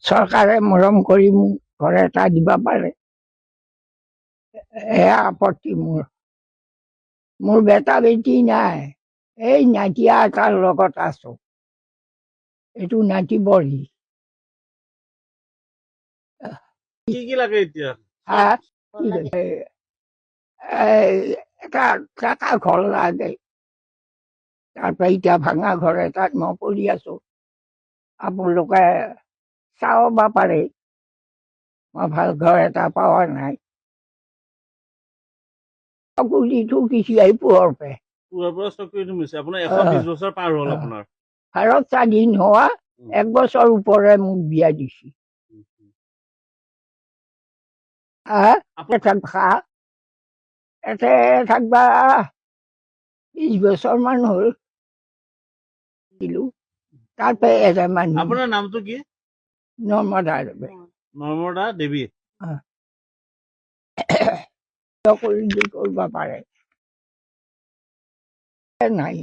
চৰকাৰে মৰম কৰি মোক ঘৰ এটা দিব পাৰে, এয়া আপত্তি মোৰ। মোৰ বেটা বেটি নাই, এই নাতিয়া এটাৰ লগত আছো। এইটো নাতি বঢ়ি। কি লাগে এতিয়া? এটা ট্ৰাকা ঘৰ লাগে, তাৰপৰা এতিয়া ভাঙা ঘৰ এটাত মই পৰি আছো। আপোনালোকে চাব পাৰে, মই ভাল ঘৰ এটা পোৱা নাই। চকুৰিটো কিছু আহি পোহৰ পায়। পুৰৰ পৰা চকুৰিটো মিছে আপোনাৰ 120 বছৰ পাৰ হ'ল আপোনাৰ। ভাৰত স্বাধীন হোৱা 1 বছৰ ওপৰে মোক বিয়া দিছে। এতে থাকবা 20 বছৰ মান হ'ল। তাৰপৰা এটা মানুহ। আপোনাৰ নামটো কি? নৰ্মদা নৰ্মদা দেৱী। কৰিব পাৰে নাই।